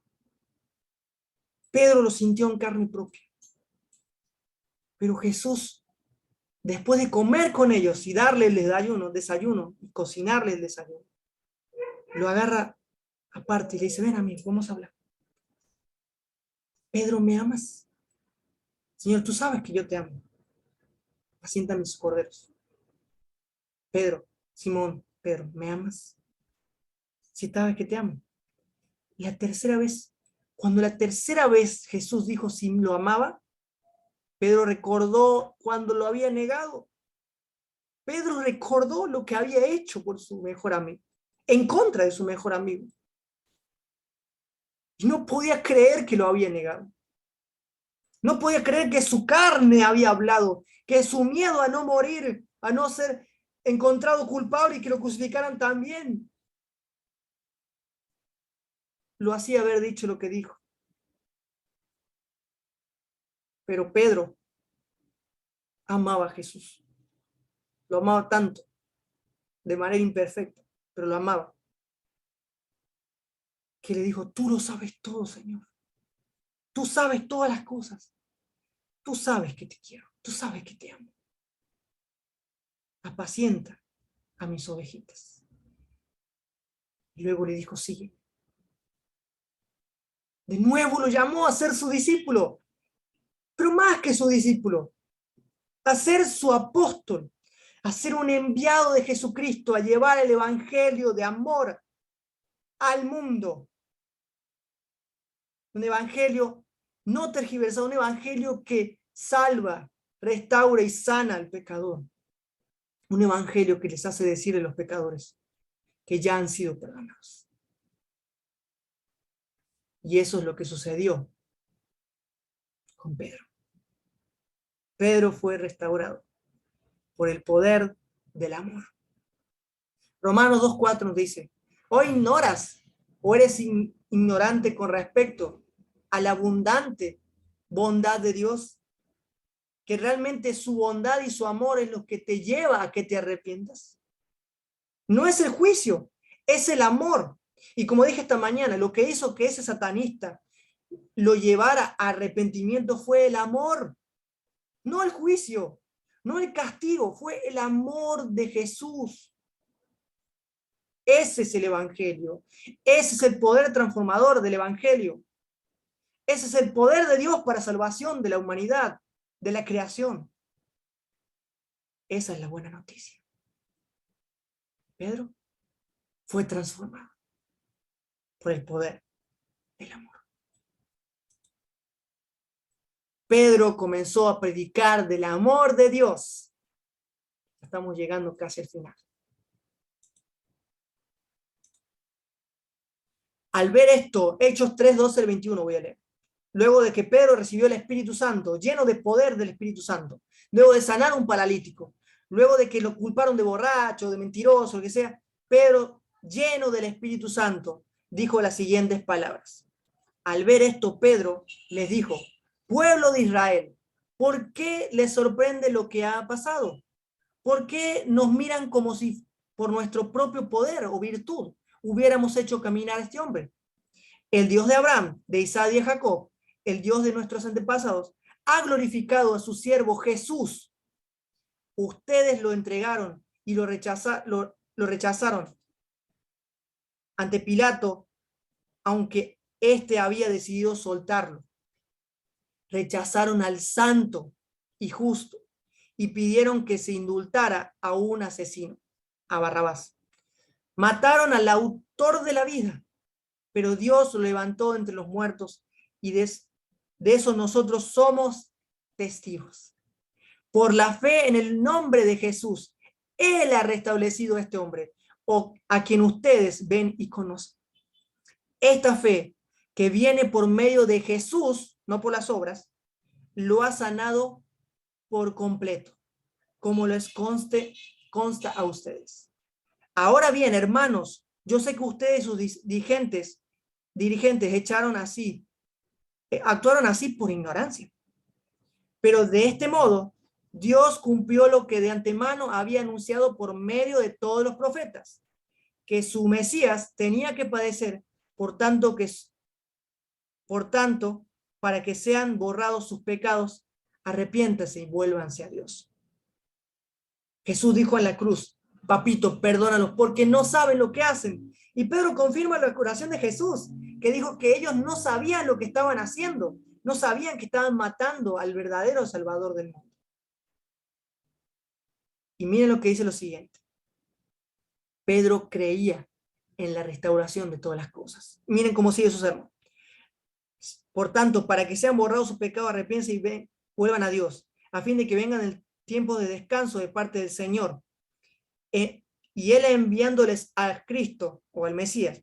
Pedro lo sintió en carne propia. Pero Jesús, después de comer con ellos y darle el desayuno y cocinarle el desayuno, lo agarra aparte y le dice, ven a mí, vamos a hablar. Pedro, ¿me amas? Señor, tú sabes que yo te amo. Apacienta mis corderos. Pedro, Simón, Pedro, ¿me amas? Si sabes que te amo. Y la tercera vez, Cuando la tercera vez Jesús dijo si lo amaba, Pedro recordó cuando lo había negado. Pedro recordó lo que había hecho por su mejor amigo, en contra de su mejor amigo. Y no podía creer que lo había negado. No podía creer que su carne había hablado, que su miedo a no morir, a no ser encontrado culpable y que lo crucificaran también, lo hacía haber dicho lo que dijo. Pero Pedro amaba a Jesús. Lo amaba tanto, de manera imperfecta, pero lo amaba, que le dijo, tú lo sabes todo, Señor. Tú sabes todas las cosas. Tú sabes que te quiero. Tú sabes que te amo. Apacienta a mis ovejitas. Y luego le dijo, sigue. De nuevo lo llamó a ser su discípulo, pero más que su discípulo, a ser su apóstol, a ser un enviado de Jesucristo, a llevar el evangelio de amor al mundo. Un evangelio no tergiversado, un evangelio que salva, restaura y sana al pecador. Un evangelio que les hace decir a los pecadores que ya han sido perdonados. Y eso es lo que sucedió con Pedro. Pedro fue restaurado por el poder del amor. Romanos 2:4 nos dice, ¿o ignoras o eres ignorante con respecto a la abundante bondad de Dios? Que realmente su bondad y su amor es lo que te lleva a que te arrepientas. No es el juicio, es el amor. Y como dije esta mañana, lo que hizo que ese satanista lo llevara a arrepentimiento fue el amor, no el juicio, no el castigo, fue el amor de Jesús. Ese es el evangelio, ese es el poder transformador del evangelio, ese es el poder de Dios para salvación de la humanidad, de la creación. Esa es la buena noticia. Pedro fue transformado por el poder del amor. Pedro comenzó a predicar del amor de Dios. Estamos llegando casi al final. Al ver esto, Hechos 3, 12 al 21 voy a leer. Luego de que Pedro recibió el Espíritu Santo, lleno de poder del Espíritu Santo, luego de sanar a un paralítico, luego de que lo culparon de borracho, de mentiroso, lo que sea, Pedro, lleno del Espíritu Santo, dijo las siguientes palabras. Al ver esto, Pedro les dijo, pueblo de Israel, ¿por qué les sorprende lo que ha pasado? ¿Por qué nos miran como si por nuestro propio poder o virtud hubiéramos hecho caminar a este hombre? El Dios de Abraham, de Isaac y de Jacob, el Dios de nuestros antepasados, ha glorificado a su siervo Jesús. Ustedes lo entregaron y lo rechazaron ante Pilato, aunque éste había decidido soltarlo. Rechazaron al santo y justo y pidieron que se indultara a un asesino, a Barrabás. Mataron al autor de la vida, pero Dios lo levantó entre los muertos y de eso nosotros somos testigos. Por la fe en el nombre de Jesús, Él ha restablecido a este hombre, a quien ustedes ven y conocen. Esta fe que viene por medio de Jesús, no por las obras, lo ha sanado por completo, como les consta a ustedes. Ahora bien, hermanos, yo sé que ustedes y sus dirigentes actuaron así por ignorancia. Pero de este modo, Dios cumplió lo que de antemano había anunciado por medio de todos los profetas, que su Mesías tenía que padecer, por tanto, para que sean borrados sus pecados, arrepiéntase y vuélvanse a Dios. Jesús dijo en la cruz, papito, perdónalos porque no saben lo que hacen. Y Pedro confirma la oración de Jesús, que dijo que ellos no sabían lo que estaban haciendo, no sabían que estaban matando al verdadero Salvador del mundo. Y miren lo que dice lo siguiente. Pedro creía en la restauración de todas las cosas. Miren cómo sigue su sermón. Por tanto, para que sean borrados sus pecados, arrepiéntanse y vuelvan a Dios, a fin de que vengan el tiempo de descanso de parte del Señor. Y Él enviándoles a Cristo o al Mesías,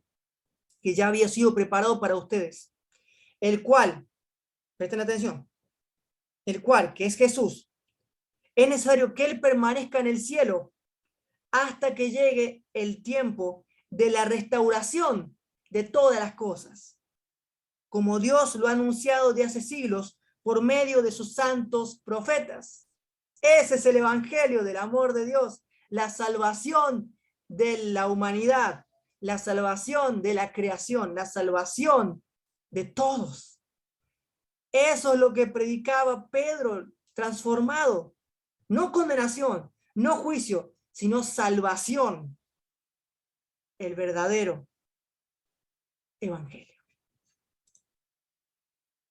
que ya había sido preparado para ustedes, el cual, presten atención, el cual, que es Jesús, es necesario que Él permanezca en el cielo hasta que llegue el tiempo de la restauración de todas las cosas, como Dios lo ha anunciado de hace siglos por medio de sus santos profetas. Ese es el evangelio del amor de Dios, la salvación de la humanidad, la salvación de la creación, la salvación de todos. Eso es lo que predicaba Pedro, transformado. No condenación, no juicio, sino salvación. El verdadero evangelio.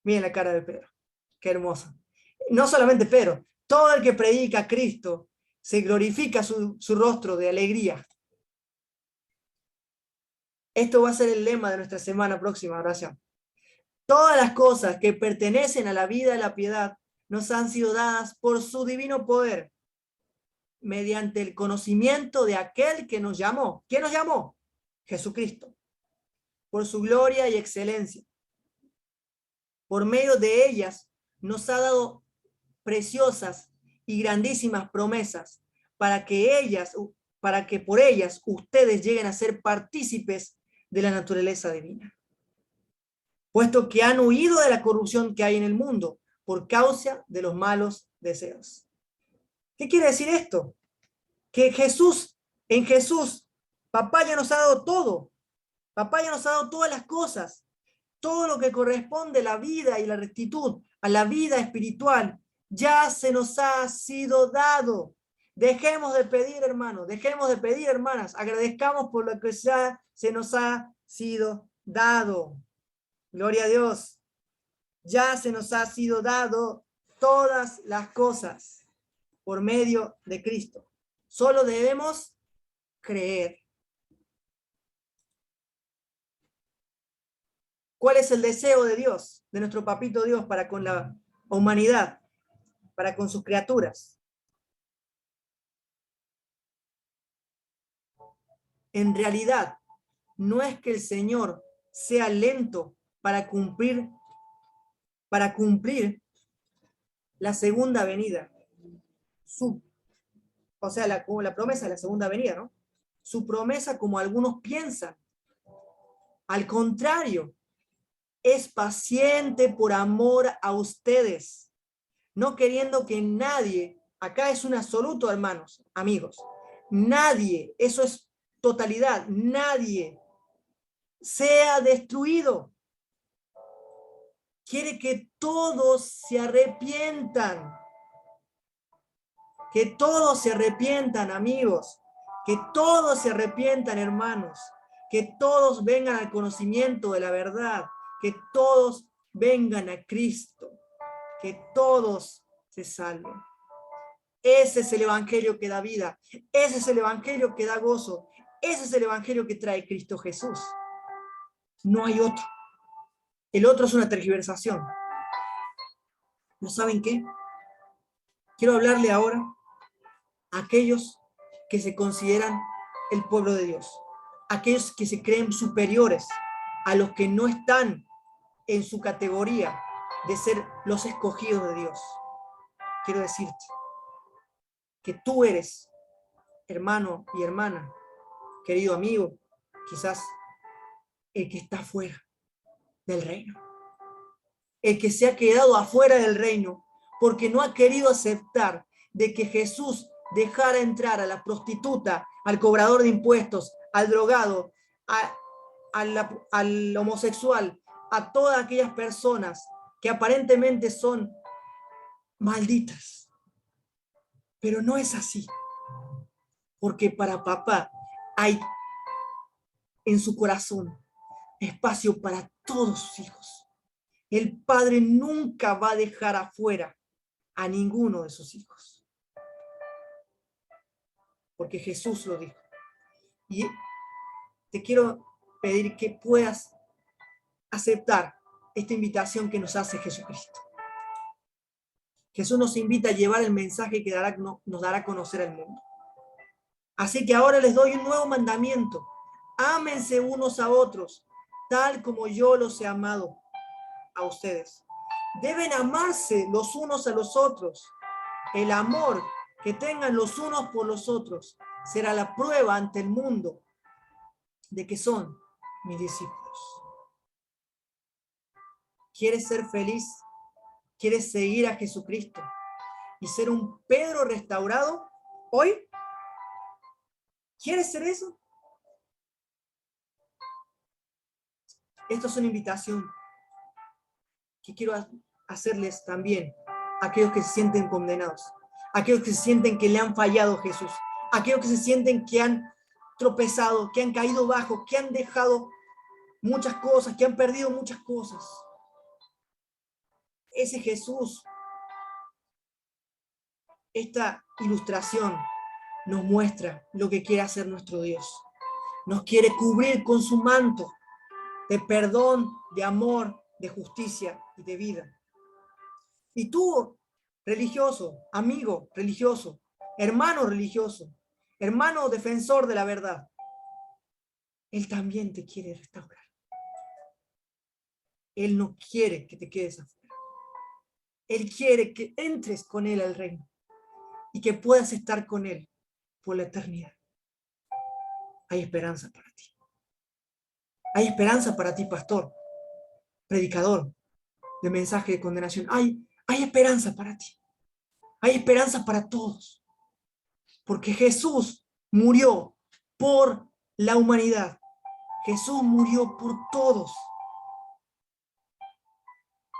Miren la cara de Pedro. Qué hermosa. No solamente Pedro, todo el que predica a Cristo se glorifica su rostro de alegría. Esto va a ser el lema de nuestra semana próxima, oración. Todas las cosas que pertenecen a la vida y la piedad nos han sido dadas por su divino poder, mediante el conocimiento de aquel que nos llamó. ¿Quién nos llamó? Jesucristo. Por su gloria y excelencia. Por medio de ellas nos ha dado preciosas y grandísimas promesas para que por ellas ustedes lleguen a ser partícipes de la naturaleza divina, puesto que han huido de la corrupción que hay en el mundo por causa de los malos deseos. ¿Qué quiere decir esto? Que en Jesús, papá ya nos ha dado todo. Papá ya nos ha dado todas las cosas. Todo lo que corresponde a la vida y la rectitud, a la vida espiritual, ya se nos ha sido dado. Dejemos de pedir, hermanos, dejemos de pedir, hermanas, agradezcamos por lo que ya se nos ha sido dado. Gloria a Dios. Ya se nos ha sido dado todas las cosas por medio de Cristo. Solo debemos creer. ¿Cuál es el deseo de Dios, de nuestro papito Dios para con la humanidad, para con sus criaturas? En realidad, no es que el Señor sea lento para cumplir la segunda venida. Como la promesa de la segunda venida, ¿no? Su promesa, como algunos piensan. Al contrario, es paciente por amor a ustedes, no queriendo que nadie, acá es un absoluto, hermanos, amigos, nadie, eso es totalidad, nadie sea destruido. Quiere que todos se arrepientan. Que todos se arrepientan, amigos. Que todos se arrepientan, hermanos. Que todos vengan al conocimiento de la verdad. Que todos vengan a Cristo. Que todos se salven. Ese es el evangelio que da vida. Ese es el evangelio que da gozo. Ese es el evangelio que trae Cristo Jesús. No hay otro. El otro es una tergiversación. ¿No saben qué? Quiero hablarle ahora a aquellos que se consideran el pueblo de Dios. Aquellos que se creen superiores a los que no están en su categoría de ser los escogidos de Dios. Quiero decirte que tú eres, hermano y hermana, querido amigo, quizás el que está fuera del reino. El que se ha quedado afuera del reino porque no ha querido aceptar de que Jesús dejara entrar a la prostituta, al cobrador de impuestos, al drogado, al homosexual, a todas aquellas personas que aparentemente son malditas. Pero no es así. Porque para papá hay en su corazón espacio para todos sus hijos. El Padre nunca va a dejar afuera a ninguno de sus hijos. Porque Jesús lo dijo. Y te quiero pedir que puedas aceptar esta invitación que nos hace Jesucristo. Jesús nos invita a llevar el mensaje que nos dará a conocer al mundo. Así que ahora les doy un nuevo mandamiento. Ámense unos a otros, tal como yo los he amado a ustedes. Deben amarse los unos a los otros. El amor que tengan los unos por los otros será la prueba ante el mundo de que son mis discípulos. ¿Quieres ser feliz? ¿Quieres seguir a Jesucristo y ser un Pedro restaurado hoy? ¿Quieres ser eso? Esto es una invitación que quiero hacerles también a aquellos que se sienten condenados, a aquellos que se sienten que le han fallado a Jesús, a aquellos que se sienten que han tropezado, que han caído bajo, que han dejado muchas cosas, que han perdido muchas cosas. Ese Jesús, esta ilustración nos muestra lo que quiere hacer nuestro Dios. Nos quiere cubrir con su manto de perdón, de amor, de justicia y de vida. Y tú, religioso, amigo religioso, hermano defensor de la verdad, Él también te quiere restaurar. Él no quiere que te quedes afuera. Él quiere que entres con Él al reino y que puedas estar con Él por la eternidad. Hay esperanza para ti. Hay esperanza para ti, pastor, predicador de mensaje de condenación. Hay esperanza para ti. Hay esperanza para todos. Porque Jesús murió por la humanidad. Jesús murió por todos.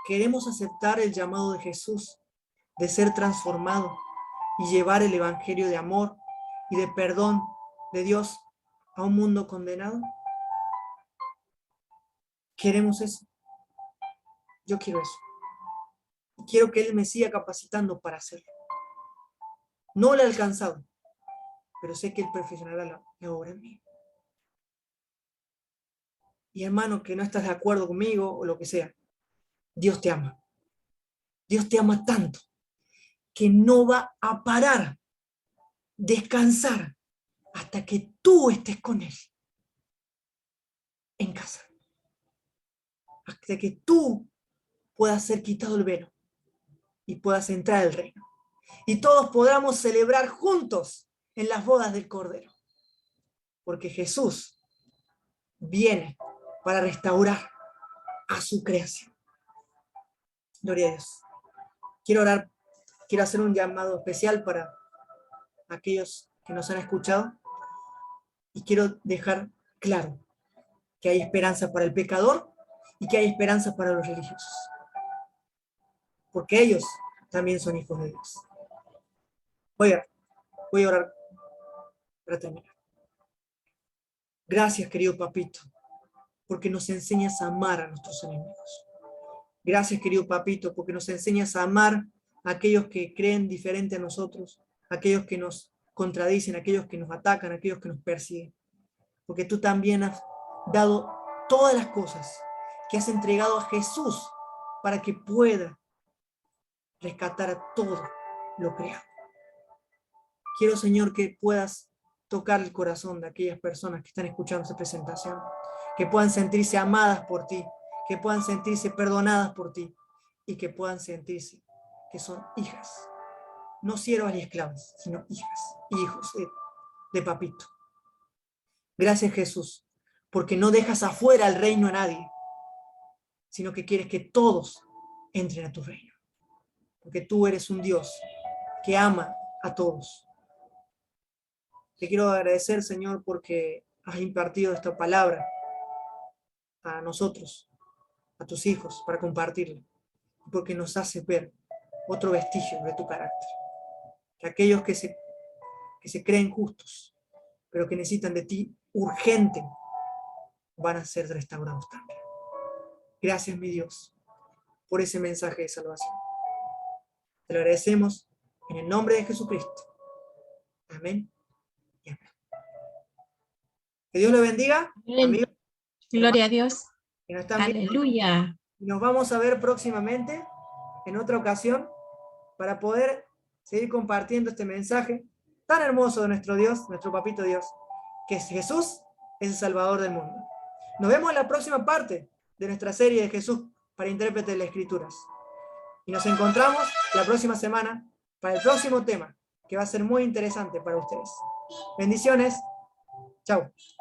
Queremos aceptar el llamado de Jesús de ser transformado y llevar el evangelio de amor y de perdón de Dios a un mundo condenado. ¿Queremos eso? Yo quiero eso. Y quiero que Él me siga capacitando para hacerlo. No lo he alcanzado, pero sé que Él perfeccionará la obra en mí. Y hermano, que no estás de acuerdo conmigo o lo que sea, Dios te ama. Dios te ama tanto que no va a parar, descansar, hasta que tú estés con Él en casa. Hasta que tú puedas ser quitado el velo y puedas entrar al reino. Y todos podamos celebrar juntos en las bodas del Cordero. Porque Jesús viene para restaurar a su creación. Gloria a Dios. Quiero orar, quiero hacer un llamado especial para aquellos que nos han escuchado y quiero dejar claro que hay esperanza para el pecador y que hay esperanza para los religiosos. Porque ellos también son hijos de Dios. Voy a orar para terminar. Gracias, querido papito, porque nos enseñas a amar a nuestros enemigos. Gracias, querido papito, porque nos enseñas a amar a aquellos que creen diferente a nosotros, a aquellos que nos contradicen, a aquellos que nos atacan, a aquellos que nos persiguen. Porque tú también has dado todas las cosas, que has entregado a Jesús para que pueda rescatar a todo lo creado. Quiero, Señor, que puedas tocar el corazón de aquellas personas que están escuchando esta presentación, que puedan sentirse amadas por ti, que puedan sentirse perdonadas por ti y que puedan sentirse que son hijas, no siervas y esclavas, sino hijas y hijos de papito. Gracias, Jesús, porque no dejas afuera el reino a nadie, sino que quieres que todos entren a tu reino, porque tú eres un Dios que ama a todos. Te quiero agradecer, Señor, porque has impartido esta palabra a nosotros, a tus hijos, para compartirla, porque nos hace ver otro vestigio de tu carácter. Que aquellos que se creen justos, pero que necesitan de ti urgente, van a ser restaurados también. Gracias, mi Dios, por ese mensaje de salvación. Te lo agradecemos en el nombre de Jesucristo. Amén y amén. Que Dios lo bendiga, amigos. Gloria a Dios. Que nos están viendo. Aleluya. Y nos vamos a ver próximamente, en otra ocasión, para poder seguir compartiendo este mensaje tan hermoso de nuestro Dios, nuestro Papito Dios, que Jesús es el Salvador del mundo. Nos vemos en la próxima parte de nuestra serie de Jesús para intérprete de las Escrituras. Y nos encontramos la próxima semana para el próximo tema, que va a ser muy interesante para ustedes. Bendiciones. Chao.